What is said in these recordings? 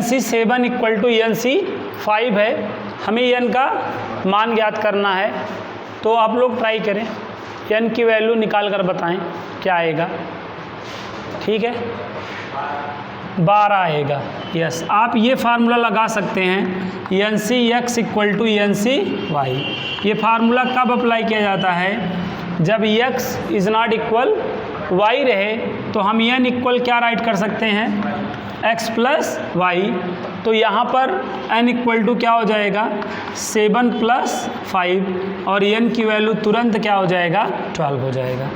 C 7 equal to N C 5 है, हमें N का मान ज्ञात करना है। तो आप लोग ट्राई करें, एन की वैल्यू निकाल कर बताएं क्या आएगा। ठीक है, 12 आएगा। यस, आप ये फार्मूला लगा सकते हैं, N C X equal to N C Y. ये फार्मूला कब अप्लाई किया जाता है? जब X is not equal Y रहे तो हम एन इक्वल क्या राइट कर सकते हैं? X plus Y. तो यहाँ पर n इक्वल टू क्या हो जाएगा? 7 प्लस 5 और n की वैल्यू तुरंत क्या हो जाएगा? 12 हो जाएगा।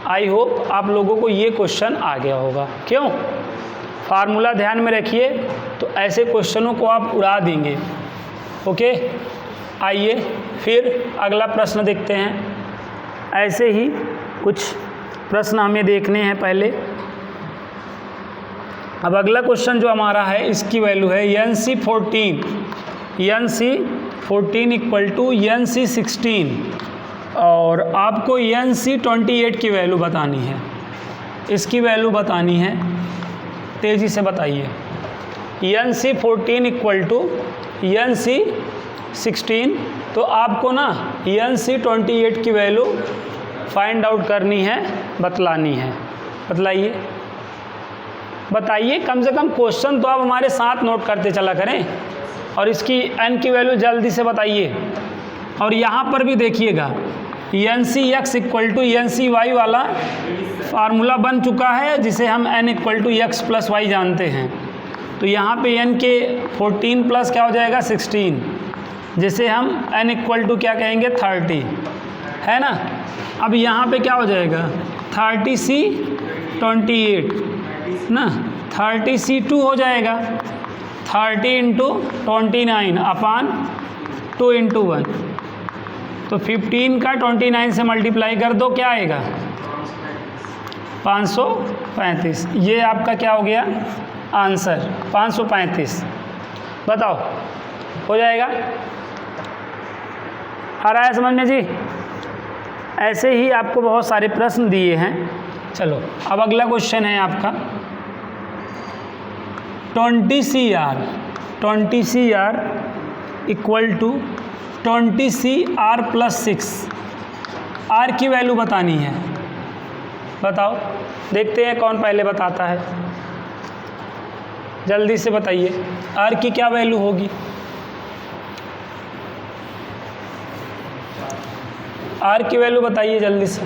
आई होप आप लोगों को ये क्वेश्चन आ गया होगा। क्यों? फार्मूला ध्यान में रखिए तो ऐसे क्वेश्चनों को आप उड़ा देंगे। ओके, आइए फिर अगला प्रश्न देखते हैं। ऐसे ही कुछ प्रश्न हमें देखने हैं पहले। अब अगला क्वेश्चन जो हमारा है इसकी वैल्यू है N C 14 equal to N C 16 और आपको एन सी 28 की वैल्यू बतानी है। इसकी वैल्यू बतानी है, तेज़ी से बताइए। N C 14 equal to N C 16, तो आपको ना एन सी 28 की वैल्यू फाइंड आउट करनी है, बतलानी है। बतलाइए, बताइए, कम से कम क्वेश्चन तो आप हमारे साथ नोट करते चला करें और इसकी n की वैल्यू जल्दी से बताइए। और यहाँ पर भी देखिएगा, N C X equal to N C Y वाला फार्मूला बन चुका है जिसे हम n equal to X plus Y जानते हैं। तो यहाँ पे n के 14 प्लस क्या हो जाएगा? 16, जिसे हम n इक्वल टू क्या कहेंगे? 30, है ना। अब यहाँ पे क्या हो जाएगा? 30C 28 ना, 30C2 हो जाएगा। 30 इंटू 29 अपान 2 इंटू 1, तो 15 का 29 से मल्टीप्लाई कर दो, क्या आएगा? 535। ये आपका क्या हो गया? आंसर 535। बताओ, हो जाएगा? आ रहा है समझ में जी? ऐसे ही आपको बहुत सारे प्रश्न दिए हैं। चलो, अब अगला क्वेश्चन है आपका 20CR equal to 20CR plus 6। R की वैल्यू बतानी है। बताओ, देखते हैं कौन पहले बताता है। जल्दी से बताइए, R की क्या वैल्यू होगी? R की वैल्यू बताइए जल्दी से।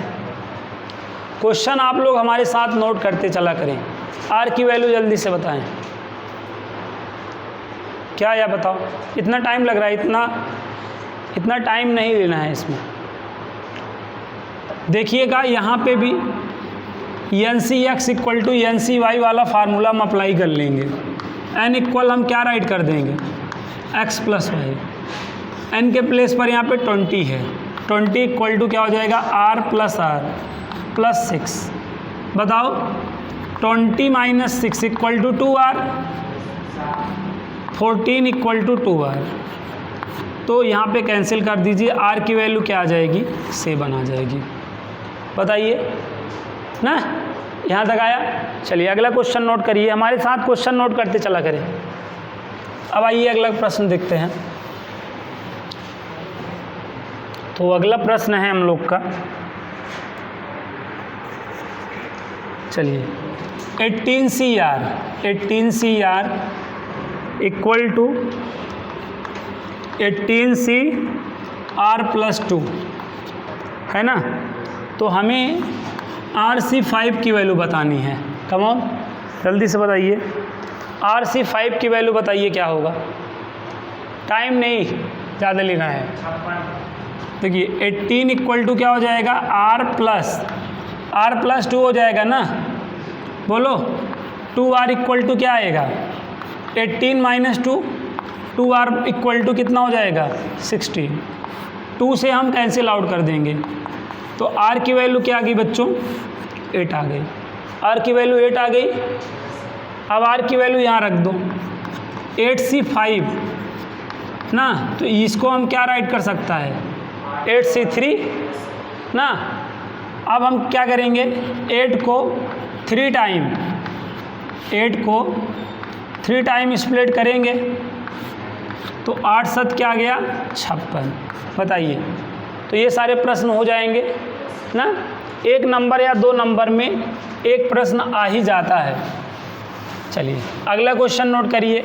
क्वेश्चन आप लोग हमारे साथ नोट करते चला करें। R की वैल्यू जल्दी से बताएं। क्या या बताओ, इतना टाइम लग रहा है? इतना टाइम नहीं लेना है इसमें। देखिएगा यहाँ पे भी N C X equal to N C Y वाला फार्मूला हम अप्लाई कर लेंगे। n इक्वल हम क्या राइट कर देंगे? x plus Y. n के प्लेस पर यहाँ पे 20 है। 20 इक्वल टू क्या हो जाएगा? r plus r plus 6। बताओ, 20 minus 6 equal to 2r, 14 equal to 2r। तो यहाँ पे कैंसिल कर दीजिए, r की वैल्यू क्या आ जाएगी? 7 आ जाएगी। बताइए ना, यहाँ तक आया? चलिए अगला क्वेश्चन नोट करिए, हमारे साथ क्वेश्चन नोट करते चला करें। अब आइए अगला प्रश्न देखते हैं। तो अगला प्रश्न है हम लोग का, चलिए 18CR equal to 18CR plus 2, है ना। तो हमें RC5 की वैल्यू बतानी है। कम ऑन, जल्दी से बताइए। RC5 की वैल्यू बताइए क्या होगा? टाइम नहीं ज़्यादा लेना है। देखिए 18 इक्वल टू क्या हो जाएगा? R प्लस 2 हो जाएगा ना। बोलो, 2R इक्वल टू क्या आएगा? 18 माइनस 2, 2R इक्वल टू कितना हो जाएगा? 16। 2 से हम कैंसिल आउट कर देंगे, तो R की वैल्यू क्या आ गई बच्चों? 8 आ गई। R की वैल्यू 8 आ गई। अब R की वैल्यू यहाँ रख दो, 8C5 ना, तो इसको हम क्या राइट कर सकता है? 8C3 ना। अब हम क्या करेंगे? 8 को 3 3 टाइम स्प्लिट करेंगे तो 8 7 क्या गया 56। बताइए, तो ये सारे प्रश्न हो जाएंगे ना। एक नंबर या 2 नंबर में एक प्रश्न आ ही जाता है। चलिए अगला क्वेश्चन नोट करिए।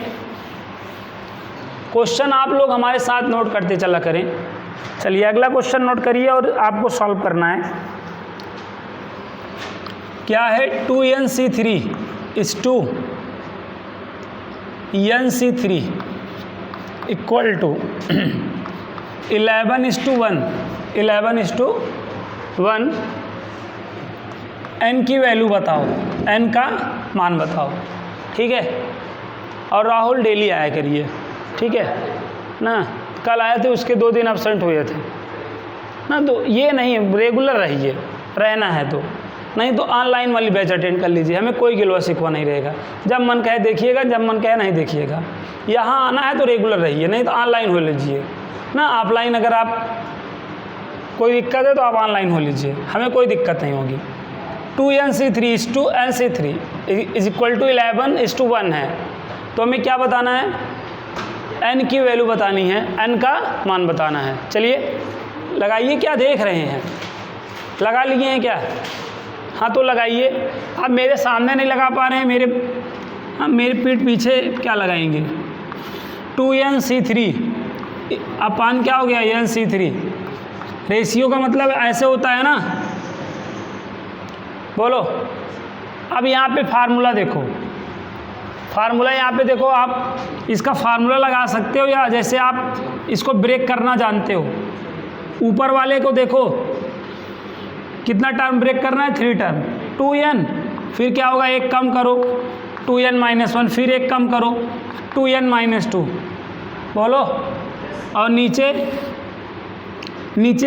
क्वेश्चन आप लोग हमारे साथ नोट करते चला करें। चलिए अगला क्वेश्चन नोट करिए और आपको सॉल्व करना है। क्या है 2nc3 is to nc3 equal to 11:1 n की वैल्यू बताओ, n का मान बताओ। ठीक है, और राहुल डेली आया करिए। ठीक है ना, कल आए थे उसके 2 दिन एब्सेंट हुए थे ना, तो ये नहीं रेगुलर रहिए, रहना है तो, नहीं तो ऑनलाइन वाली बैच अटेंड कर लीजिए, हमें कोई गिलवा शिकवा नहीं रहेगा। जब मन कहे देखिएगा, जब मन कहे नहीं देखिएगा। यहाँ आना है तो रेगुलर रहिए, नहीं तो ऑनलाइन हो लीजिए ना। ऑफलाइन अगर आप कोई दिक्कत है तो आप ऑनलाइन हो लीजिए, हमें कोई दिक्कत नहीं होगी। 2nc3 is to nc3 is equal to 11:1 है, तो हमें क्या बताना है, n की वैल्यू बतानी है, n का मान बताना है। चलिए लगाइए, क्या देख रहे हैं, लगा लिए हैं क्या? हाँ तो लगाइए। आप मेरे सामने नहीं लगा पा रहे हैं, मेरे पीठ पीछे क्या लगाएंगे। 2nc3 अपान क्या हो गया nc3। रेशियो का मतलब ऐसे होता है ना, बोलो। अब यहाँ पे फार्मूला देखो, फार्मूला यहाँ पे देखो, आप इसका फार्मूला लगा सकते हो, या जैसे आप इसको ब्रेक करना जानते हो, ऊपर वाले को देखो कितना टर्म ब्रेक करना है, 3 टर्म। 2n फिर क्या होगा, एक कम करो, 2n-1 फिर एक कम करो, 2n-2 बोलो। और नीचे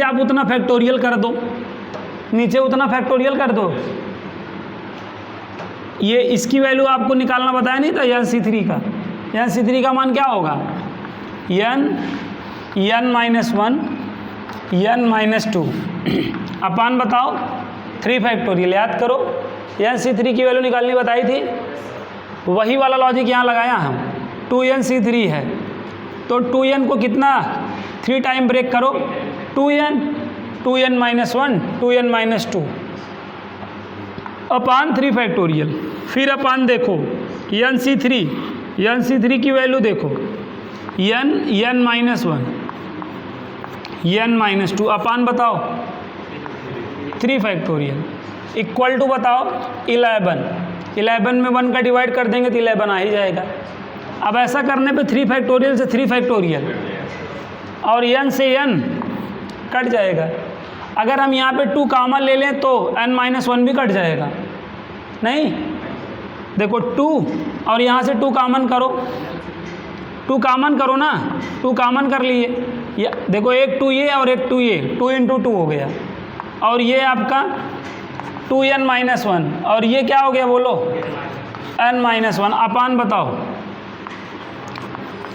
आप उतना फैक्टोरियल कर दो, नीचे उतना फैक्टोरियल कर दो। ये इसकी वैल्यू आपको निकालना बताया नहीं था nc3 का। nc3 का मान क्या होगा, n-1 अपान बताओ 3 फैक्टोरियल। याद करो, nc3 की वैल्यू निकालनी बताई थी, वही वाला लॉजिक यहाँ लगाया हम। 2nc3 है तो 2n को कितना 3 टाइम ब्रेक करो, 2n 2n-1 2n-2 अपान 3 फैक्टोरियल। फिर अपान देखो nc3 की वैल्यू देखो, n-1 अपान बताओ 3 फैक्टोरियल इक्वल टू बताओ 11 में 1 का डिवाइड कर देंगे तो 11 आ ही जाएगा। अब ऐसा करने पे 3 फैक्टोरियल से 3 फैक्टोरियल और n से n कट जाएगा। अगर हम यहाँ पे 2 कॉमन ले लें तो n-1 भी कट जाएगा। नहीं देखो 2 और यहाँ से 2 कॉमन करो, 2 कॉमन करो ना, 2 कॉमन कर लिए। ये देखो एक 2 ये और एक 2 ये, 2 × 2 हो गया। और ये आपका 2n-1 और ये क्या हो गया बोलो, n-1 अपान बताओ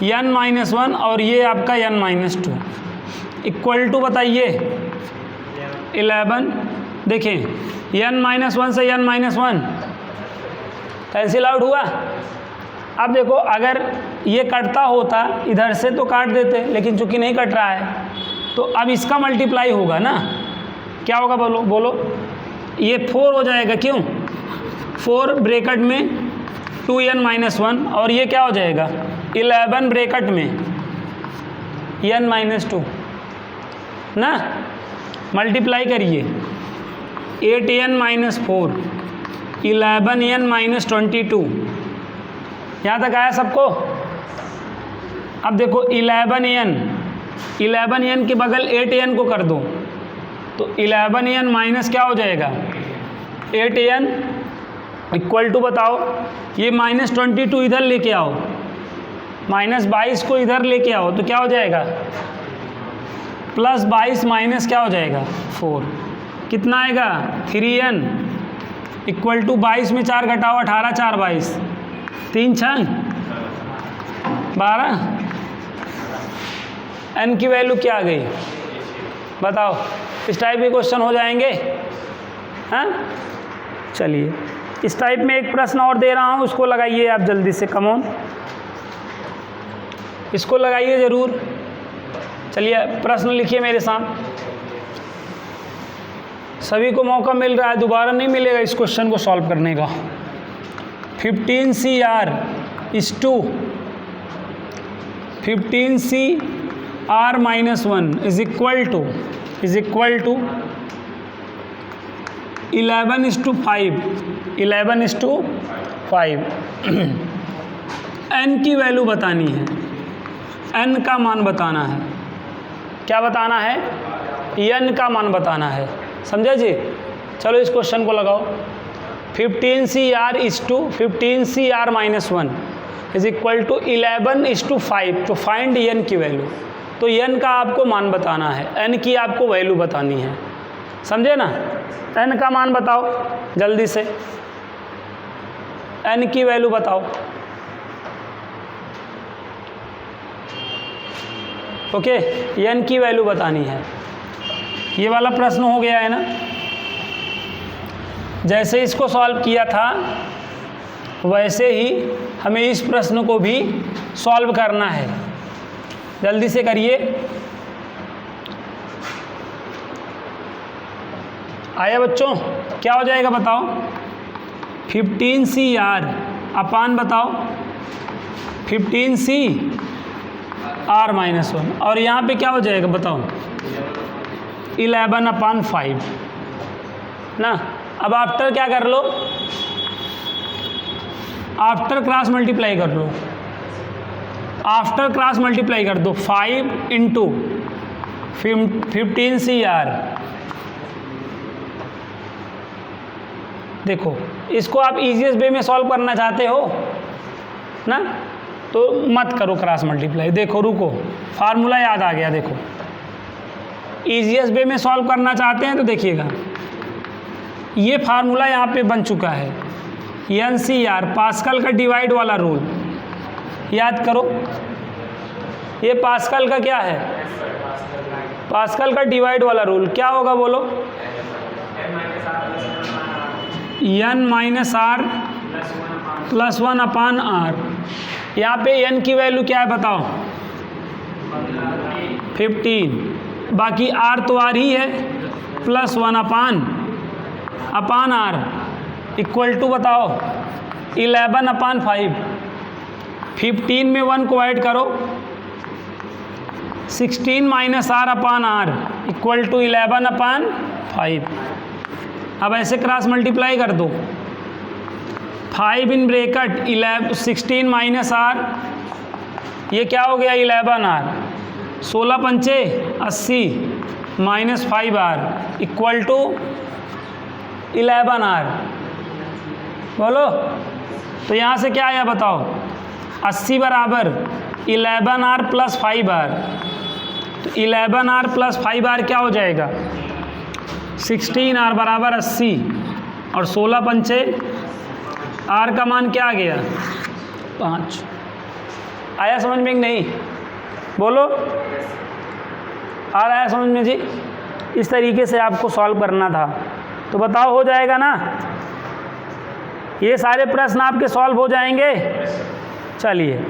n-1 और ये आपका n-2 इक्वल टू बताइए 11। देखें n-1 से n-1 कैंसिल आउट हुआ। अब देखो अगर ये कटता होता इधर से तो काट देते, लेकिन चूंकि नहीं कट रहा है तो अब इसका मल्टीप्लाई होगा ना। क्या होगा बोलो, ये 4 हो जाएगा। क्यों 4 ब्रैकेट में 2n-1 और ये क्या हो जाएगा 11 ब्रैकेट में n-2 ना। मल्टीप्लाई करिए 8n-4 11n-22 यहाँ तक आया सबको। अब देखो 11n के बगल 8n को कर दो तो 11n माइनस क्या हो जाएगा 8n इक्वल टू बताओ, ये -22 इधर लेके आओ, -22 को इधर लेके आओ तो क्या हो जाएगा +22 माइनस क्या हो जाएगा 4, कितना आएगा 3n इक्वल टू 22 में 4 घटाओ 18 4 22 3 6 12। n की वैल्यू क्या आ गई बताओ। इस टाइप के क्वेश्चन हो जाएंगे। हाँ चलिए इस टाइप में एक प्रश्न और दे रहा हूँ, उसको लगाइए आप जल्दी से, कम ऑन। इसको लगाइए ज़रूर। चलिए प्रश्न लिखिए मेरे साथ। सभी को मौका मिल रहा है, दोबारा नहीं मिलेगा इस क्वेश्चन को सॉल्व करने का। 15CR is to 15CR minus 1 is equal to 11:5 n की वैल्यू बतानी है, n का मान बताना है। क्या बताना है? n का मान बताना है। समझा जी? चलो इस क्वेश्चन को लगाओ। 15CR is to 15CR minus 1 is equal to 11:5। तो फाइंड n की वैल्यू। तो n का आपको मान बताना है, n की आपको वैल्यू बतानी है। समझे ना? n का मान बताओ जल्दी से, n की वैल्यू बताओ। ओके, n की वैल्यू बतानी है। ये वाला प्रश्न हो गया है ना? जैसे इसको सॉल्व किया था वैसे ही हमें इस प्रश्न को भी सॉल्व करना है। जल्दी से करिए। आया बच्चों? क्या हो जाएगा बताओ? 15CR अपान बताओ 15CR minus 1, और यहाँ पे क्या हो जाएगा बताओ? 11/5 ना। अब आफ्टर क्या कर लो? आफ्टर क्रॉस मल्टीप्लाई कर लो। आफ्टर क्रॉस मल्टीप्लाई कर दो। 5 इंटू 15CR। देखो इसको आप इजीएस्ट वे में सॉल्व करना चाहते हो ना, तो मत करो क्रॉस मल्टीप्लाई। देखो रुको, फार्मूला याद आ गया। देखो इजीएस्ट वे में सॉल्व करना चाहते हैं तो देखिएगा, ये फार्मूला यहाँ पे बन चुका है। NCR पास्कल का डिवाइड वाला रूल याद करो। ये पास्कल का क्या है? पास्कल का डिवाइड वाला रूल क्या होगा बोलो? n minus R plus 1/r। यहाँ पे n की वैल्यू क्या है बताओ? 15। बाकी r तो r ही है, प्लस 1/r इक्वल टू बताओ 11/5। 15 में 1 को ऐड करो, 16 माइनस r/r इक्वल टू 11/5। अब ऐसे क्रॉस मल्टीप्लाई कर दो। 5 इन ब्रैकेट 16 माइनस r, ये क्या हो गया? 11r। 16 पंचे 80 minus 5r equal to 11r। बोलो तो यहाँ से क्या आया बताओ? 80 बराबर 11r प्लस 5r। तो 11r प्लस 5r क्या हो जाएगा? 16r बराबर 80, और 16 पंचे r का मान क्या आ गया? 5। आया समझ में कि नहीं? बोलो, आ रहा है समझ में जी? इस तरीके से आपको सॉल्व करना था। तो बताओ हो जाएगा ना? ये सारे प्रश्न आपके सॉल्व हो जाएंगे। चलिए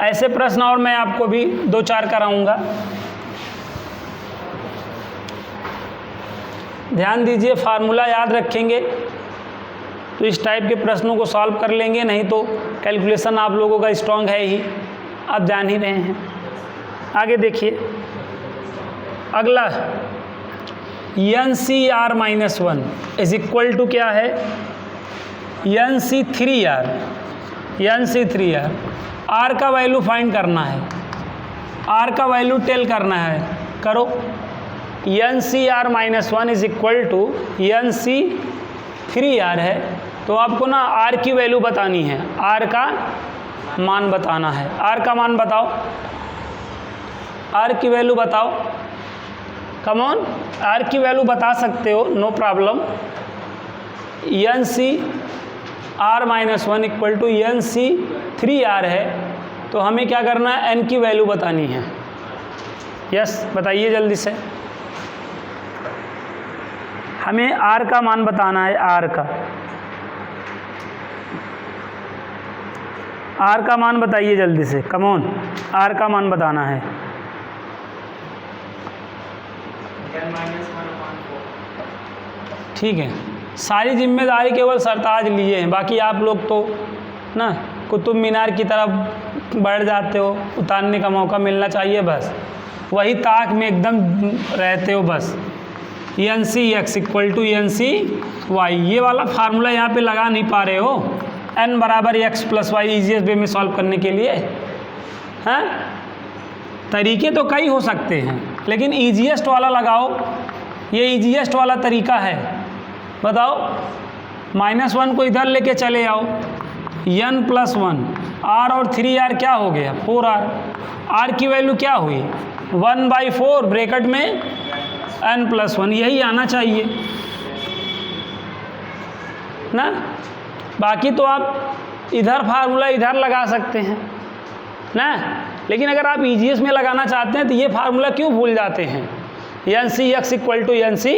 ऐसे प्रश्न और मैं आपको भी 2-4 कराऊंगा। ध्यान दीजिए, फार्मूला याद रखेंगे तो इस टाइप के प्रश्नों को सॉल्व कर लेंगे, नहीं तो कैलकुलेशन आप लोगों का स्ट्रांग है ही, आप जान ही रहे हैं। आगे देखिए अगला, NCR minus 1 is equal to क्या है? NC3R। NC3R, R का वैल्यू फाइंड करना है, R का वैल्यू टेल करना है। करो। NCR minus 1 is equal to NC3R है, तो आपको ना R की वैल्यू बतानी है, R का मान बताना है। R का मान बताओ, R की वैल्यू बताओ। कम ऑन, R की वैल्यू बता सकते हो, no problem. NCR minus 1 equal to NC3R है, तो हमें क्या करना है? N की वैल्यू बतानी है। यस बताइए जल्दी से, हमें R का मान बताना है। R का आर का मान बताइए जल्दी से, कम ऑन, आर का मान बताना है। ठीक है, सारी जिम्मेदारी केवल सरताज लिए हैं, बाकी आप लोग तो ना कुतुब मीनार की तरफ बढ़ जाते हो, उतारने का मौका मिलना चाहिए, बस वही ताक में एकदम रहते हो बस। N C X equal to N C Y, ये वाला फार्मूला यहाँ पे लगा नहीं पा रहे हो, n बराबर X plus Y easiest way में सॉल्व करने के लिए। हैं, तरीके तो कई हो सकते हैं, लेकिन ईजीएस्ट वाला लगाओ, ये ईजीएस्ट वाला तरीका है। बताओ, -1 को इधर लेके चले आओ, n + 1 r और 3r क्या हो गया, 4r, r की वैल्यू क्या हुई 1/4 ब्रैकेट में n + 1, यही आना चाहिए ना। बाकी तो आप इधर फार्मूला इधर लगा सकते हैं ना, लेकिन अगर आप ईजीएस में लगाना चाहते हैं तो ये फार्मूला क्यों भूल जाते हैं, N C X equal to N C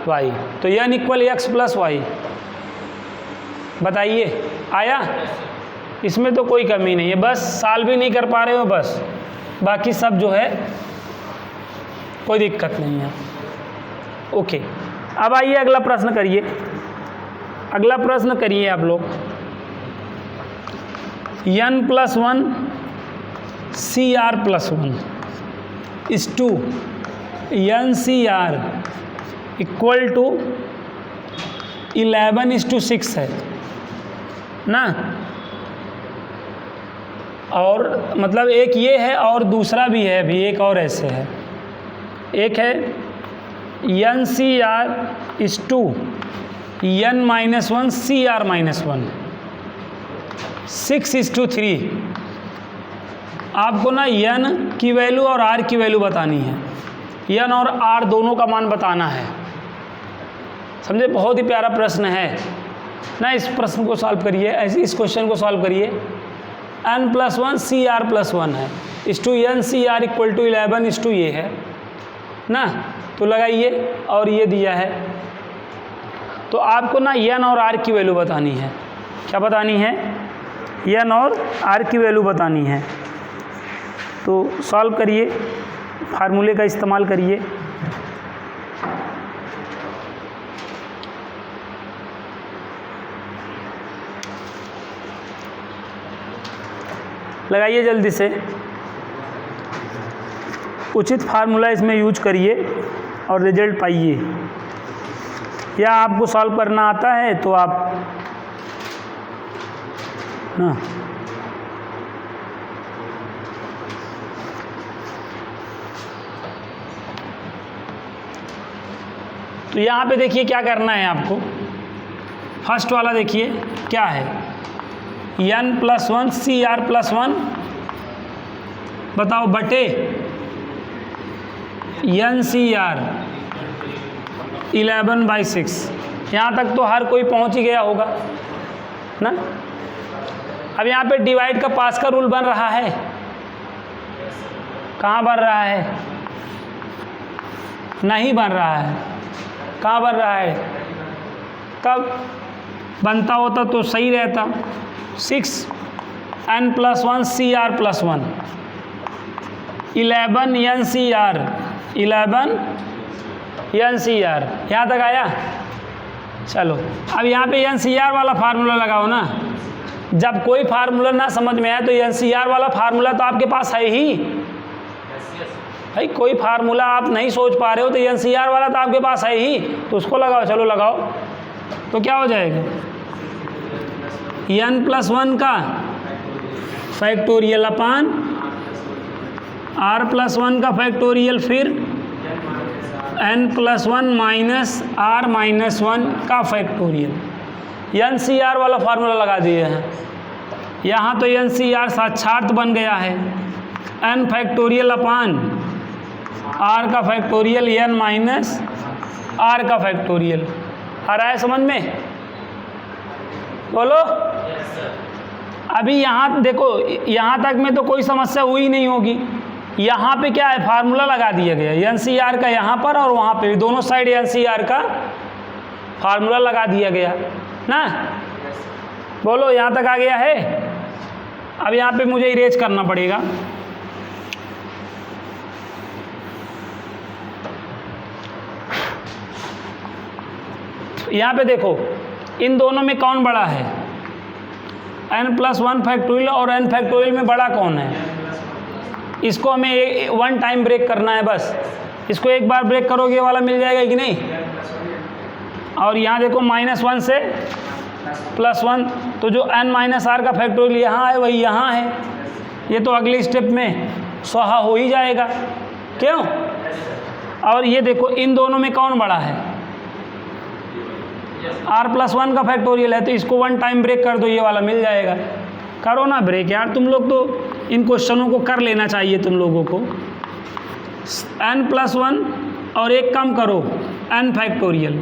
Y, तो N equal X plus Y. बताइए आया, इसमें तो कोई कमी नहीं है, बस सॉल्व भी नहीं कर पा रहे हो बस, बाकी सब जो है कोई दिक्कत नहीं है। ओके, अब आइए अगला प्रश्न करिए, अगला प्रश्न करिए आप लोग। n + 1 CR + 1 is to NCR equal to 11:6 है ना, और मतलब एक ये है और दूसरा भी है, अभी एक और ऐसे है, एक है NCR is to n-1 CR-1 6:3। आपको ना n की वैल्यू और r की वैल्यू बतानी है, n और r दोनों का मान बताना है, समझे। बहुत ही प्यारा प्रश्न है ना, इस प्रश्न को सॉल्व करिए, ऐसे इस क्वेश्चन को सॉल्व करिए। n + 1 CR + 1 है, इस टू NCR इक्वल टू 11 इस टू ये है ना, तो लगाइए, और ये दिया है, तो आपको ना n और r की वैल्यू बतानी है। क्या बतानी है, n और r की वैल्यू बतानी है। तो सॉल्व करिए, फार्मूले का इस्तेमाल करिए। लगाइए जल्दी से, उचित फार्मूला इसमें यूज करिए और रिजल्ट पाइए। या आपको सॉल्व करना आता है तो आप ना, तो यहाँ पे देखिए क्या करना है आपको। फर्स्ट वाला देखिए क्या है, n + 1 CR + 1 बताओ बटे NCR 11/6। यहाँ तक तो हर कोई पहुँच ही गया होगा ना। अब यहाँ पे डिवाइड का पास का रूल बन रहा है, कहाँ बन रहा है, नहीं बन रहा है, कहाँ बन रहा है, कब बनता होता तो सही रहता। 6n + 1 CR + 1 11 NCR 11 NCR, यहाँ तक आया। चलो अब यहाँ पे NCR वाला फार्मूला लगाओ ना। जब कोई फार्मूला ना समझ में आए तो NCR वाला फार्मूला तो आपके पास है ही भाई, कोई फार्मूला आप नहीं सोच पा रहे हो तो NCR वाला तो आपके पास है ही, तो उसको लगाओ। चलो लगाओ, तो क्या हो जाएगा, n + 1 का फैक्टोरियल अपान r + 1 का फैक्टोरियल, फिर n + 1 - r - 1 का फैक्टोरियल। NCR वाला फार्मूला लगा दिए हैं, यहाँ तो NCR साक्षात बन गया है, n फैक्टोरियल अपान r का फैक्टोरियल n - r का फैक्टोरियल। आ रहा है समझ में, बोलो। अभी यहाँ देखो, यहाँ तक में तो कोई समस्या हुई नहीं होगी। यहाँ पे क्या है, फार्मूला लगा दिया गया NCR का यहाँ पर और वहाँ पे दोनों साइड NCR का फार्मूला लगा दिया गया ना। बोलो यहाँ तक आ गया है, अब यहाँ पे मुझे इरेज करना पड़ेगा। यहाँ पे देखो इन दोनों में कौन बड़ा है, n+1 फैक्टोरियल और n फैक्टोरियल में बड़ा कौन है। इसको हमें वन टाइम ब्रेक करना है बस। इसको एक बार ब्रेक करोगे ये वाला मिल जाएगा कि नहीं। और यहाँ देखो -1 से +1, तो जो n-r का फैक्टोरियल यहाँ है वही यहाँ है। ये तो अगले स्टेप में स्वाहा हो ही जाएगा, क्यों। और ये देखो इन दोनों में कौन बड़ा है, r+1 का फैक्टोरियल है, तो इसको वन टाइम ब्रेक कर दो, ये वाला मिल जाएगा। करो ना ब्रेक यार, तुम लोग तो इन क्वेश्चनों को कर लेना चाहिए तुम लोगों को। n+1 और एक कम करो n फैक्टोरियल,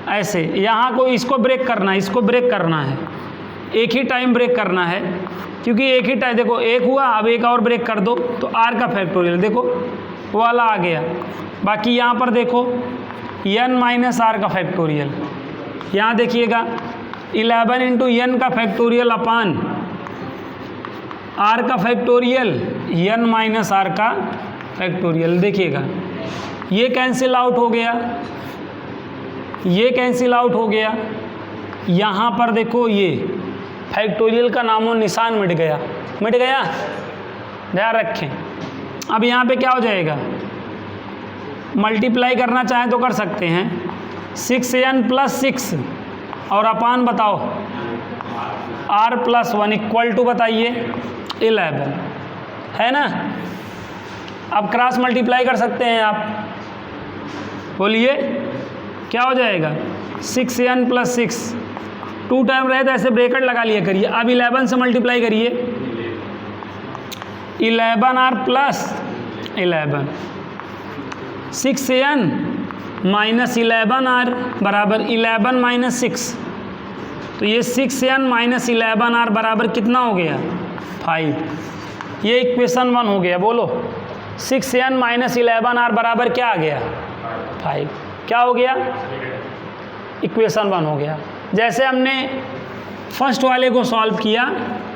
ऐसे यहाँ को इसको ब्रेक करना है, इसको ब्रेक करना है, एक ही टाइम ब्रेक करना है, क्योंकि एक ही टाइम देखो एक हुआ, अब एक और ब्रेक कर दो तो r का फैक्टोरियल देखो वो वाला आ गया। बाकी यहाँ पर देखो n-r का फैक्टोरियल, यहाँ देखिएगा 11 इंटू n का फैक्टोरियल अपान r का फैक्टोरियल n-r का फैक्टोरियल। देखिएगा ये कैंसिल आउट हो गया, ये कैंसिल आउट हो गया, यहाँ पर देखो ये फैक्टोरियल का नामो निशान मिट गया, मिट गया, ध्यान रखें। अब यहाँ पे क्या हो जाएगा, मल्टीप्लाई करना चाहें तो कर सकते हैं, 6n+6 और अपान बताओ r+1 इक्वल टू बताइए 11, है ना। अब क्रॉस मल्टीप्लाई कर सकते हैं आप, बोलिए क्या हो जाएगा, 6n+6, 2 टाइम रहे तो ऐसे ब्रैकेट लगा लिया करिए। अब 11 से मल्टीप्लाई करिए, 11r+11, 6n - 11r बराबर 11 - 6, तो ये 6n - 11r बराबर कितना हो गया, 5। ये इक्वेशन 1 हो गया। बोलो 6n - 11r बराबर क्या आ गया, 5। क्या हो गया, इक्वेशन 1 हो गया। जैसे हमने फर्स्ट वाले को सॉल्व किया,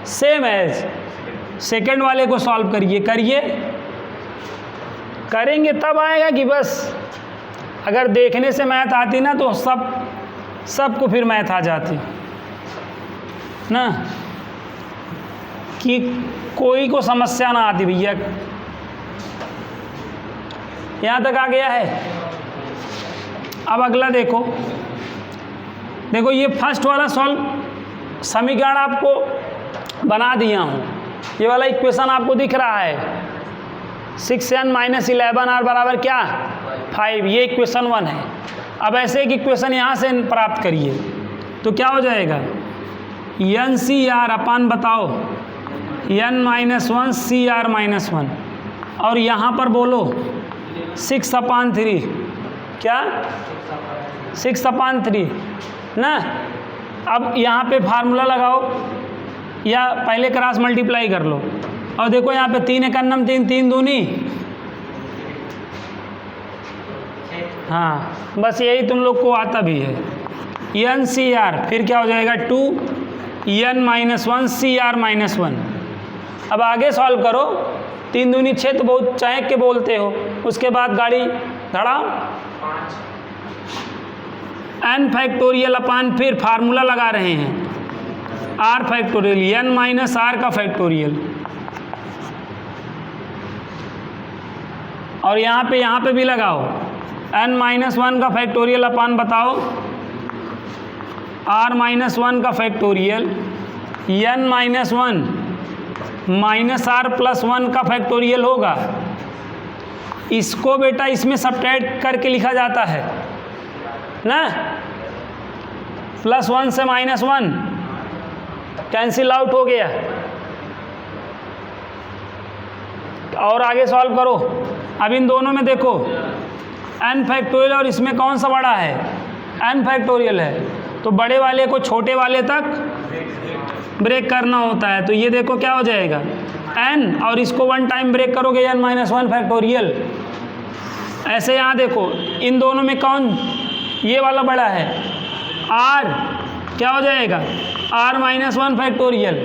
सेम एज सेकंड वाले को सॉल्व करिए, करिए, करेंगे तब आएगा कि बस अगर देखने से मैथ आती ना तो सबको फिर मैथ आ जाती ना, कि कोई को समस्या ना आती। भैया यहाँ तक आ गया है। अब अगला देखो, देखो ये फर्स्ट वाला सॉल्व समीकरण आपको बना दिया हूँ, ये वाला इक्वेशन आपको दिख रहा है, 6n - 11r बराबर क्या, 5। ये इक्वेशन 1 है। अब ऐसे एक इक्वेशन यहाँ से प्राप्त करिए तो क्या हो जाएगा, n-cr अपान बताओ n-1 cr-1, और यहाँ पर बोलो 6/3, क्या 6/3 ना। अब यहाँ पे फार्मूला लगाओ या पहले क्रॉस मल्टीप्लाई कर लो, और देखो यहाँ पे 3 × 3, 3 दूनी, हाँ बस यही तुम लोग को आता भी है, n-cr, फिर क्या हो जाएगा 2n-1 cr-1। अब आगे सॉल्व करो, 3 दूनी 6 तो बहुत चाहक के बोलते हो, उसके बाद गाड़ी धड़ाओ, n फैक्टोरियल अपान फिर फार्मूला लगा रहे हैं r फैक्टोरियल n-r का फैक्टोरियल, और यहाँ पे भी लगाओ n-1 का फैक्टोरियल अपान बताओ r-1 का फैक्टोरियल n-1 -r+1 का फैक्टोरियल होगा। इसको बेटा इसमें सब्ट्रैक्ट करके लिखा जाता है ना, +1 से -1 कैंसिल आउट हो गया। और आगे सॉल्व करो। अब इन दोनों में देखो n फैक्टोरियल और इसमें कौन सा बड़ा है, n फैक्टोरियल है, तो बड़े वाले को छोटे वाले तक ब्रेक करना होता है। तो ये देखो क्या हो जाएगा n, और इसको वन टाइम ब्रेक करोगे n-1 फैक्टोरियल। ऐसे यहाँ देखो इन दोनों में कौन ये वाला बड़ा है, r, क्या हो जाएगा r-1 फैक्टोरियल,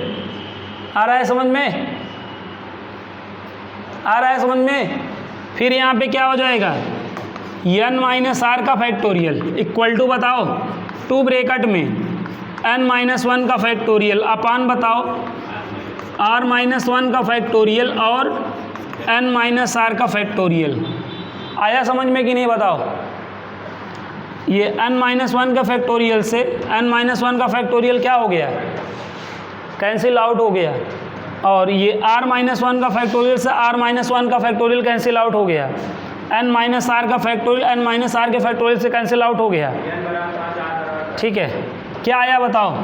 आ रहा है समझ में? आ रहा है समझ में? फिर यहाँ पे क्या हो जाएगा, n माइनस आर का फैक्टोरियल इक्वल टू बताओ 2 ब्रैकेट में n माइनस 1 का फैक्टोरियल अपान बताओ r माइनस 1 का फैक्टोरियल और n माइनस आर का फैक्टोरियल। आया समझ में कि नहीं बताओ? ये n माइनस 1 का फैक्टोरियल से n माइनस 1 का फैक्टोरियल क्या हो गया, कैंसिल आउट हो गया, और ये r माइनस 1 का फैक्टोरियल से r माइनस 1 का फैक्टोरियल कैंसिल आउट हो गया, n माइनस आर का फैक्टोरियल n माइनस आर के फैक्टोरियल से कैंसिल आउट हो गया। ठीक है, क्या आया बताओ,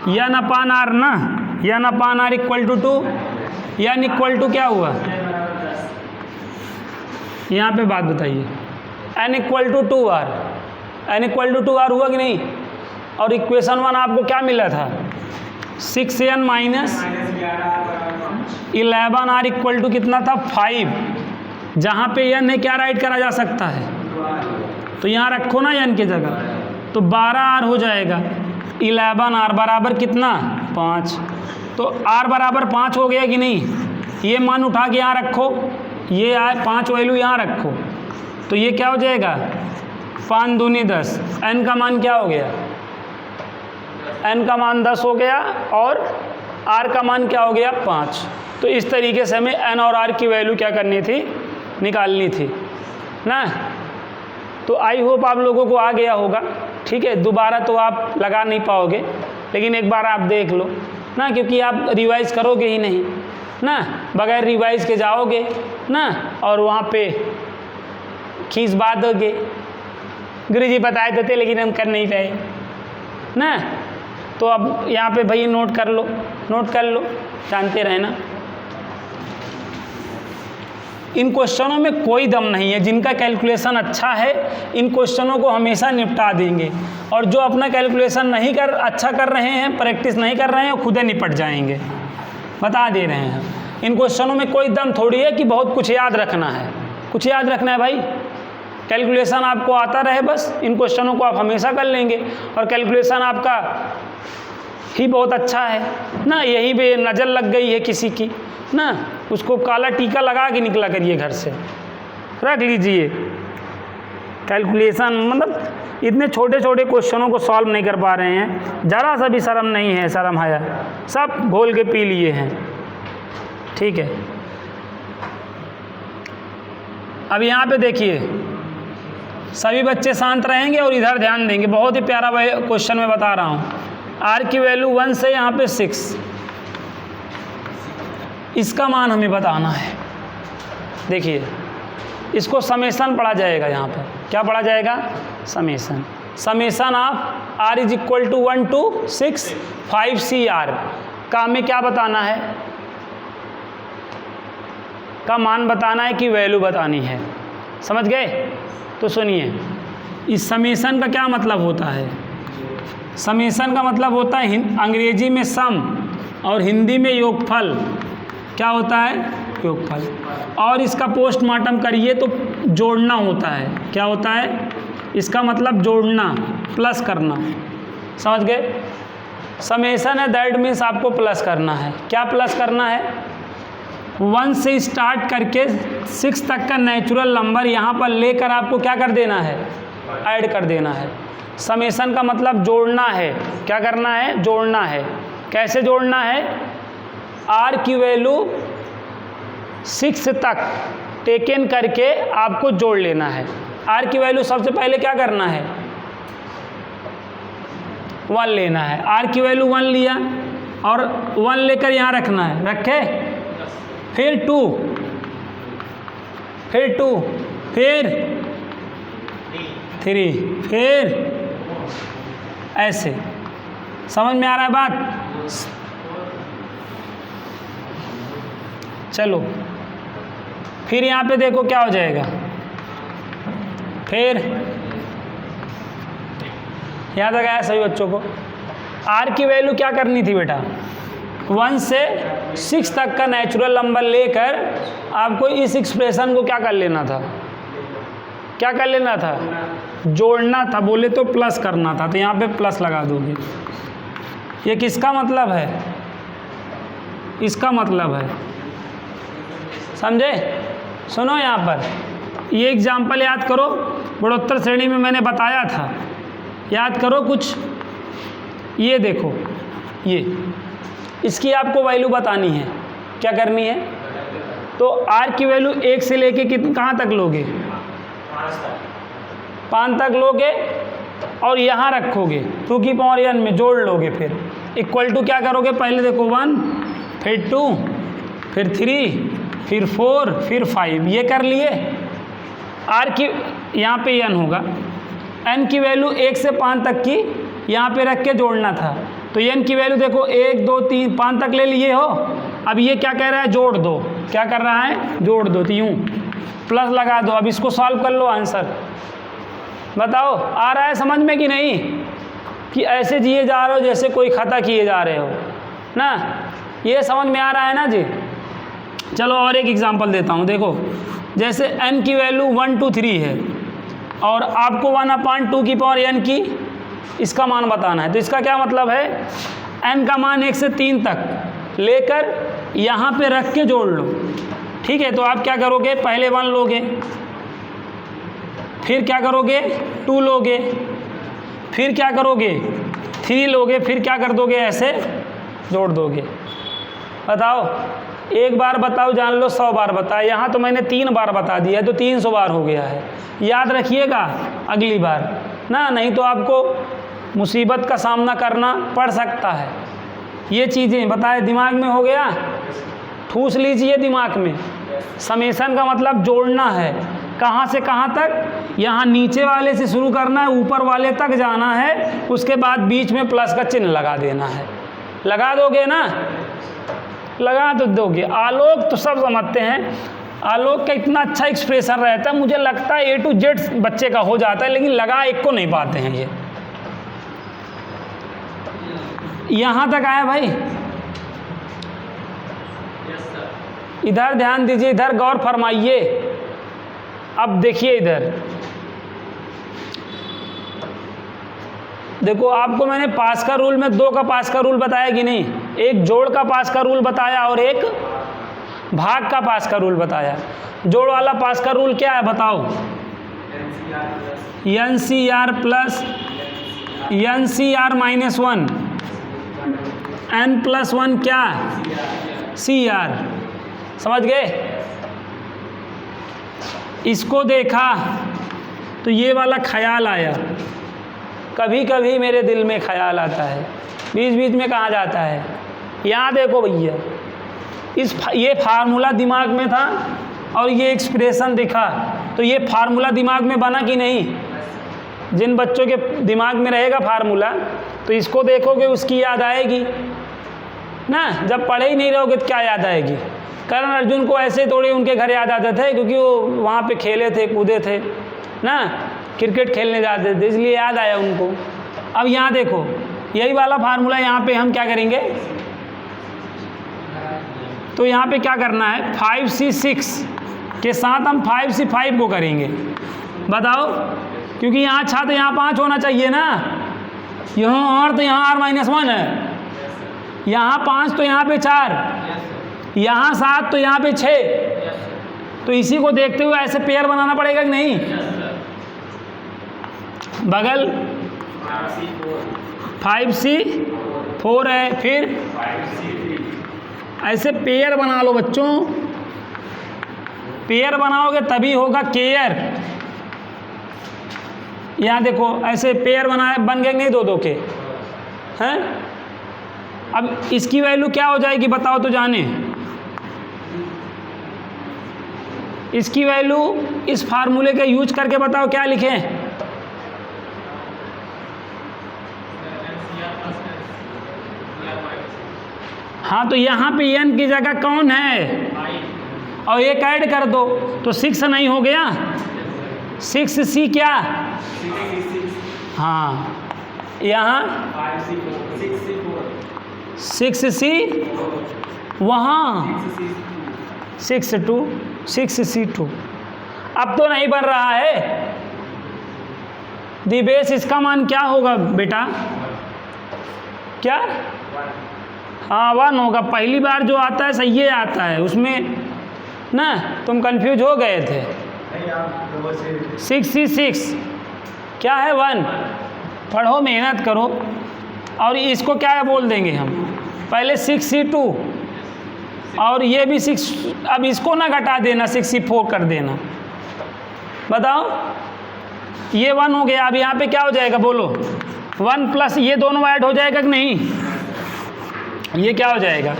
n अपान आर ना, n upon R equal to 2, n equal to क्या हुआ, यहाँ पे बात बताइए, n equal to 2r, n equal to 2r हुआ कि नहीं? और इक्वेशन 1 आपको क्या मिला था, 6n minus 11r equal to कितना था 5। जहाँ पे n है क्या राइट करा जा सकता है, तो यहाँ रखो ना n की जगह, तो 12r हो जाएगा। 11r बराबर कितना 5, तो r बराबर 5 हो गया कि नहीं? ये मान उठा के यहाँ रखो, ये आए 5 वैल्यू यहाँ रखो, तो ये क्या हो जाएगा 5 दूनी 10, n का मान क्या हो गया, n का मान 10 हो गया और r का मान क्या हो गया 5। तो इस तरीके से हमें n और r की वैल्यू क्या करनी थी, निकालनी थी ना। तो आई होप आप लोगों को आ गया होगा। ठीक है, दोबारा तो आप लगा नहीं पाओगे, लेकिन एक बार आप देख लो ना, क्योंकि आप रिवाइज करोगे ही नहीं ना, बगैर रिवाइज के जाओगे ना और वहाँ पे खींच बात दोगे, गुरुजी बताए देते लेकिन हम कर नहीं पाए ना। तो अब यहाँ पे भाई नोट कर लो, नोट कर लो, जानते रहना। इन क्वेश्चनों में कोई दम नहीं है, जिनका कैलकुलेशन अच्छा है इन क्वेश्चनों को हमेशा निपटा देंगे, और जो अपना कैलकुलेशन अच्छा कर रहे हैं, प्रैक्टिस नहीं कर रहे हैं, वो खुद ही निपट जाएंगे, बता दे रहे हैं। इन क्वेश्चनों में कोई दम थोड़ी है कि बहुत कुछ याद रखना है, कुछ याद रखना है भाई, कैलकुलेशन आपको आता रहे बस, इन क्वेश्चनों को आप हमेशा कर लेंगे, और कैलकुलेशन आपका ही बहुत अच्छा है ना। यहीं पे नज़र लग गई है किसी की ना, उसको काला टीका लगा के निकला करिए घर से, रख लीजिए कैलकुलेशन। मतलब इतने छोटे छोटे क्वेश्चनों को सॉल्व नहीं कर पा रहे हैं, ज़रा सा भी शर्म नहीं है, शर्म आया, सब घोल के पी लिए हैं। ठीक है, अब यहाँ पे देखिए, सभी बच्चे शांत रहेंगे और इधर ध्यान देंगे। बहुत ही प्यारा क्वेश्चन मैं बता रहा हूँ। r की वैल्यू 1 से यहाँ पे 6, इसका मान हमें बताना है। देखिए, इसको समेसन पढ़ा जाएगा, यहाँ पर क्या पढ़ा जाएगा, summation. Summation of r is equal to 1 to 6 5cr का हमें क्या बताना है, का मान बताना है कि वैल्यू बतानी है। समझ गए? तो सुनिए, इस समेसन का क्या मतलब होता है। समेसन का मतलब होता है अंग्रेजी में सम और हिंदी में योगफल। क्या होता है, योगफल। और इसका पोस्टमार्टम करिए तो जोड़ना होता है। क्या होता है, इसका मतलब जोड़ना, प्लस करना। समझ गए? समेसन है, दैट मीन्स आपको प्लस करना है। क्या प्लस करना है, 1 से स्टार्ट करके 6 तक का नेचुरल नंबर यहाँ पर लेकर आपको क्या कर देना है, ऐड कर देना है। समेसन का मतलब जोड़ना है। क्या करना है, जोड़ना है। कैसे जोड़ना है, r की वैल्यू 6 तक टेकन करके आपको जोड़ लेना है। r की वैल्यू सबसे पहले क्या करना है, 1 लेना है। r की वैल्यू 1 लिया और 1 लेकर यहाँ रखना है, रखे, फिर 2, फिर 2, फिर 3, फिर ऐसे। समझ में आ रहा है बात? चलो, फिर यहाँ पे देखो क्या हो जाएगा, फिर यहाँ तक आया सभी बच्चों को। r की वैल्यू क्या करनी थी बेटा, 1 से 6 तक का नेचुरल नंबर लेकर आपको इस एक्सप्रेशन को क्या कर लेना था, क्या कर लेना था, जोड़ना था। बोले तो प्लस करना था, तो यहाँ पे प्लस लगा दोगे। ये किसका मतलब है, इसका मतलब है, समझे? सुनो यहाँ पर ये एग्जाम्पल याद करो, गुणोत्तर श्रेणी में मैंने बताया था, याद करो कुछ। ये देखो, ये इसकी आपको वैल्यू बतानी है। क्या करनी है? तो r की वैल्यू 1 से लेके कहाँ तक लोगे? 5 तक लोगे और यहाँ रखोगे 2 की पावर n में जोड़ लोगे, फिर इक्वल टू क्या करोगे? पहले देखो 1, फिर 2, फिर 3, फिर 4, फिर 5, ये कर लिए। r की यहाँ पे n होगा, n की वैल्यू 1 से 5 तक की यहाँ पे रख के जोड़ना था। तो n की वैल्यू देखो 1, 2, 3, 5 तक ले लिए हो। अब ये क्या कह रहा है? जोड़ दो। क्या कर रहा है? जोड़ दो। तो यूँ प्लस लगा दो। अब इसको सॉल्व कर लो, आंसर बताओ आ रहा है समझ में कि नहीं? कि ऐसे जिए जा रहे हो जैसे कोई खता किए जा रहे हो ना। ये समझ में आ रहा है ना जी? चलो और एक एग्जांपल देता हूँ। देखो जैसे n की वैल्यू 1, 2, 3 है और आपको 1/2 की पावर n की इसका मान बताना है। तो इसका क्या मतलब है? n का मान 1 से 3 तक लेकर यहाँ पे रख के जोड़ लो। ठीक है, तो आप क्या करोगे? पहले 1 लोगे, फिर क्या करोगे? 2 लोगे, फिर क्या करोगे? 3 लोगे, फिर क्या कर दोगे? ऐसे जोड़ दोगे। बताओ, एक बार बताओ जान लो, 100 बार बताओ। यहाँ तो मैंने 3 बार बता दिया है, तो 300 बार हो गया है। याद रखिएगा अगली बार ना, नहीं तो आपको मुसीबत का सामना करना पड़ सकता है। ये चीज़ें बताए, दिमाग में हो गया? ठूस लीजिए दिमाग में। समेशन का मतलब जोड़ना है। कहाँ से कहाँ तक? यहाँ नीचे वाले से शुरू करना है, ऊपर वाले तक जाना है, उसके बाद बीच में प्लस का चिन्ह लगा देना है। लगा दोगे ना? लगा तो दोगे। आलोक तो सब समझते हैं, आलोक का इतना अच्छा एक्सप्रेशन रहता है, मुझे लगता है A to Z बच्चे का हो जाता है, लेकिन लगा एक को नहीं पाते हैं। ये यहाँ तक आया भाई? इधर ध्यान दीजिए, इधर गौर फरमाइए। अब देखिए इधर देखो, आपको मैंने पास का रूल में 2 का पास का रूल बताया कि नहीं? एक जोड़ का पास का रूल बताया और एक भाग का पास का रूल बताया। जोड़ वाला पास का रूल क्या है बताओ? NCR plus NCR minus 1 n+1 क्या? CR। समझ गए? इसको देखा तो ये वाला ख्याल आया। कभी कभी मेरे दिल में ख्याल आता है, बीच बीच में कहाँ जाता है। यहाँ देखो भैया, ये फार्मूला दिमाग में था और ये एक्सप्रेशन दिखा, तो ये फार्मूला दिमाग में बना कि नहीं? जिन बच्चों के दिमाग में रहेगा फार्मूला, तो इसको देखोगे उसकी याद आएगी ना। जब पढ़े ही नहीं रहोगे तो क्या याद आएगी? कर्ण अर्जुन को ऐसे थोड़ी उनके घर याद आते थे, क्योंकि वो वहाँ पे खेले थे, कूदे थे ना, क्रिकेट खेलने जाते थे, इसलिए याद आया उनको। अब यहाँ देखो, यही वाला फार्मूला यहाँ पे हम क्या करेंगे? तो यहाँ पे क्या करना है? 5C6 के साथ हम 5C5 को करेंगे। बताओ, क्योंकि यहाँ 6 तो यहाँ 5 होना चाहिए ना, यहाँ और तो यहाँ R-1 है, यहाँ 5 तो यहाँ पे 4, यहाँ 7 तो यहाँ पे 6। तो इसी को देखते हुए ऐसे पेयर बनाना पड़ेगा कि नहीं? बगल 5C4 है, फिर ऐसे पेयर बना लो बच्चों। पेयर बनाओगे तभी होगा केयर। यहाँ देखो ऐसे पेयर बन गए नहीं, 2-2 के हैं। अब इसकी वैल्यू क्या हो जाएगी बताओ तो जाने? इसकी वैल्यू इस फार्मूले का यूज करके बताओ, क्या लिखें? हाँ, तो यहाँ पे n की जगह कौन है? और एक ऐड कर दो तो 6 नहीं हो गया? 6C क्या? हाँ, यहाँ 6C, वहाँ 6C2। अब तो नहीं बन रहा है। दिबेश इसका मान क्या होगा बेटा? क्या? हाँ 1 होगा, पहली बार जो आता है सही ये आता है, उसमें ना तुम कंफ्यूज हो गए थे। 6C6 क्या है 1, पढ़ो मेहनत करो। और इसको क्या है बोल देंगे हम, पहले 6C2 और ये भी 6, अब इसको ना घटा देना, 6C4 कर देना। बताओ ये 1 हो गया, अब यहाँ पे क्या हो जाएगा बोलो, 1 प्लस ये दोनों ऐड हो जाएगा कि नहीं, ये क्या हो जाएगा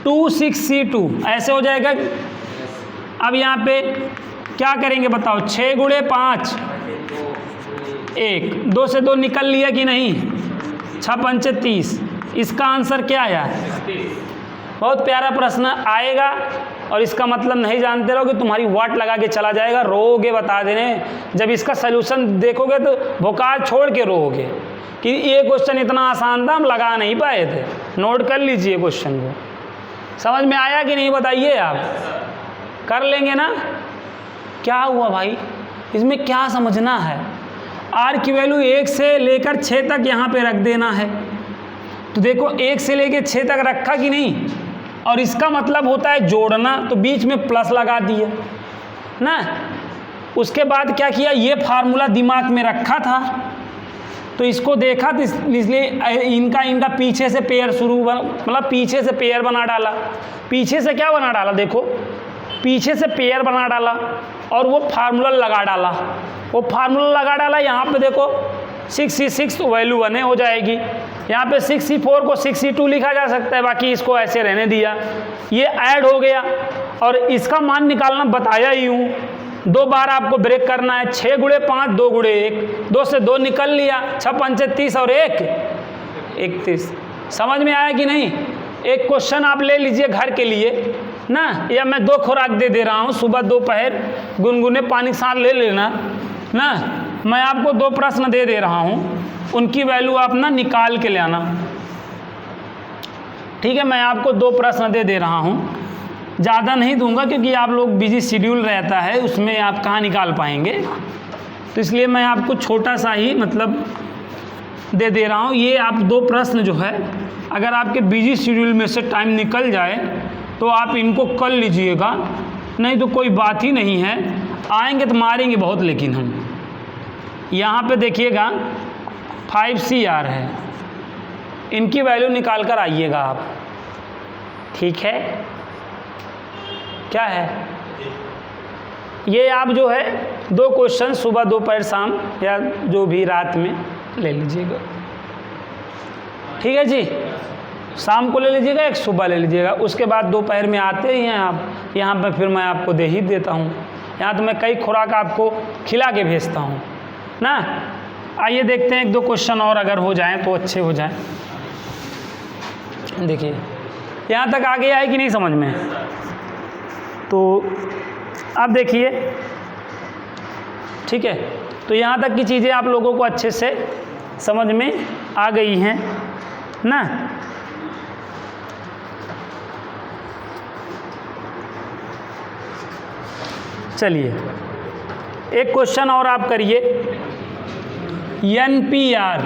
2 6C2 ऐसे हो जाएगा। अब यहाँ पे क्या करेंगे बताओ, 6 गुणे 5 1, 2 से 2 निकल लिया कि नहीं, 6 पंचे 30, इसका आंसर क्या आया। बहुत प्यारा प्रश्न आएगा और इसका मतलब नहीं जानते रहो कि तुम्हारी वाट लगा के चला जाएगा, रोओगे बता देने। जब इसका सलूशन देखोगे तो भुकार छोड़ के रोओगे कि ये क्वेश्चन इतना आसान था, हम लगा नहीं पाए थे। नोट कर लीजिए क्वेश्चन को, समझ में आया कि नहीं बताइए, आप कर लेंगे ना। क्या हुआ भाई, इसमें क्या समझना है, आर की वैल्यू 1 से लेकर 6 तक यहाँ पे रख देना है। तो देखो 1 से लेकर 6 तक रखा कि नहीं, और इसका मतलब होता है जोड़ना, तो बीच में प्लस लगा दिया ना। उसके बाद क्या किया, ये फार्मूला दिमाग में रखा था तो इसको देखा, तो इसलिए इनका पीछे से पेयर शुरू, मतलब पीछे से पेयर बना डाला। पीछे से क्या बना डाला, देखो पीछे से पेयर बना डाला और वो फार्मूला लगा डाला। वो फार्मूला लगा डाला, यहाँ पे देखो 6C6 तो वैल्यू 1 हो जाएगी। यहाँ पे 6C4 को 6C2 लिखा जा सकता है, बाकी इसको ऐसे रहने दिया। ये ऐड हो गया और इसका मान निकालना बताया ही हूँ, 2 बार आपको ब्रेक करना है। 6 गुणे 5 2 गुणे 1, 2 से 2 निकल लिया, 6 पंचे 30 और 1 31। समझ में आया कि नहीं। एक क्वेश्चन आप ले लीजिए घर के लिए ना, या मैं 2 खुराक दे रहा हूँ, सुबह दोपहर गुनगुने पानी के साथ ले लेना ना। मैं आपको 2 प्रश्न दे रहा हूँ, उनकी वैल्यू आप ना निकाल के ले आना, ठीक है। मैं आपको 2 प्रश्न दे रहा हूँ, ज़्यादा नहीं दूंगा क्योंकि आप लोग बिजी शेड्यूल रहता है, उसमें आप कहाँ निकाल पाएंगे, तो इसलिए मैं आपको छोटा सा ही मतलब दे रहा हूँ। ये आप 2 प्रश्न जो है, अगर आपके बिजी शेड्यूल में से टाइम निकल जाए तो आप इनको कर लीजिएगा, नहीं तो कोई बात ही नहीं है। आएंगे तो मारेंगे बहुत, लेकिन हम यहाँ पे देखिएगा 5CR है, इनकी वैल्यू निकाल कर आइएगा आप, ठीक है। क्या है ये, आप जो है 2 क्वेश्चन सुबह दोपहर शाम या जो भी रात में ले लीजिएगा, ठीक है जी। शाम को ले लीजिएगा, एक सुबह ले लीजिएगा, उसके बाद दोपहर में आते ही हैं आप, यहाँ पर फिर मैं आपको दे ही देता हूँ। यहाँ तो मैं कई खुराक आपको खिला के भेजता हूँ ना। आइए देखते हैं 1-2 क्वेश्चन और अगर हो जाएं तो अच्छे हो जाएं। देखिए यहाँ तक आ गया है कि नहीं समझ में, तो अब देखिए, ठीक है। तो यहाँ तक की चीज़ें आप लोगों को अच्छे से समझ में आ गई हैं ना। चलिए एक क्वेश्चन और आप करिए, NPR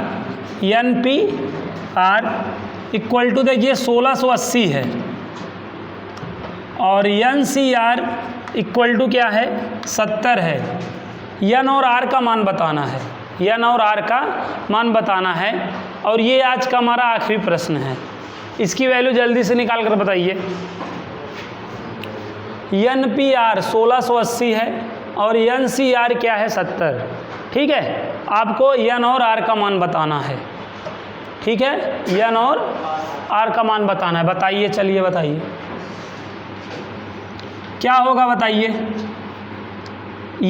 इक्वल टू देखिए 1680 है और NCR इक्वल टू क्या है 70 है। N और R का मान बताना है, N और R का मान बताना है। और ये आज का हमारा आखिरी प्रश्न है, इसकी वैल्यू जल्दी से निकाल कर बताइए। NPR 1680 है और NCR क्या है 70, ठीक है। आपको N और R का मान बताना है, ठीक है। N और R का मान बताना है, बताइए, चलिए बताइए क्या होगा, बताइए।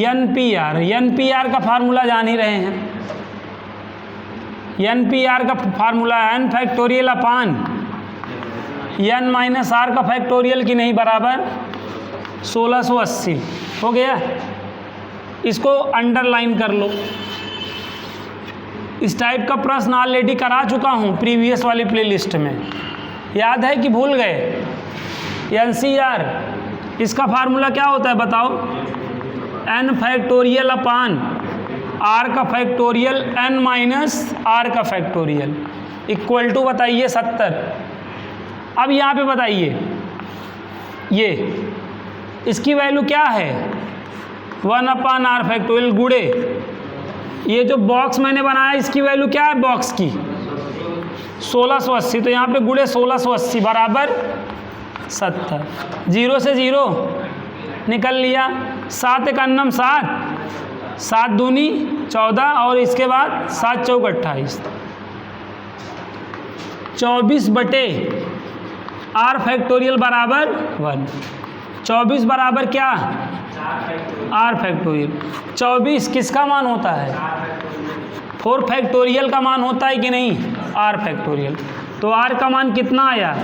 NPR का फार्मूला जान ही रहे हैं। NPR का फार्मूला n फैक्टोरियल अपान n माइनस r का फैक्टोरियल की नहीं बराबर 1680 हो गया। इसको अंडरलाइन कर लो। इस टाइप का प्रश्न ऑलरेडी करा चुका हूँ प्रीवियस वाली प्लेलिस्ट में, याद है कि भूल गए। NCR इसका फार्मूला क्या होता है बताओ, n फैक्टोरियल अपान r का फैक्टोरियल n माइनस r का फैक्टोरियल इक्वल टू बताइए 70। अब यहाँ पे बताइए, ये इसकी वैल्यू क्या है, 1/r फैक्टोरियल गुणे ये जो बॉक्स मैंने बनाया इसकी वैल्यू क्या है बॉक्स की 1680, तो यहाँ पे गुणे 1680 बराबर 70, 0 से 0 निकल लिया, 7 एक अन्नम 7, 7 दूनी 14 और इसके बाद 7 चौक 28, 24 बटे r फैक्टोरियल बराबर 1, 24 बराबर क्या r फैक्टोरियल, 24 किसका मान होता है 4 फैक्टोरियल का मान होता है कि नहीं r फैक्टोरियल, तो r का मान कितना आया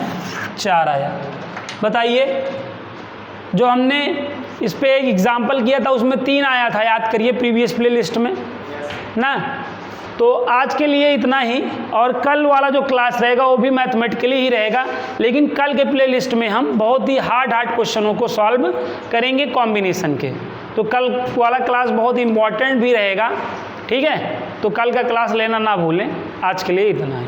4 आया। बताइए जो हमने इस पे एक एग्जाम्पल किया था उसमें 3 आया था, याद करिए प्रीवियस प्लेलिस्ट में ना। तो आज के लिए इतना ही, और कल वाला जो क्लास रहेगा वो भी मैथमेटिकली ही रहेगा, लेकिन कल के प्लेलिस्ट में हम बहुत ही हार्ड क्वेश्चनों को सॉल्व करेंगे कॉम्बिनेशन के, तो कल वाला क्लास बहुत इंपॉर्टेंट भी रहेगा, ठीक है। तो कल का क्लास लेना ना भूलें, आज के लिए इतना ही।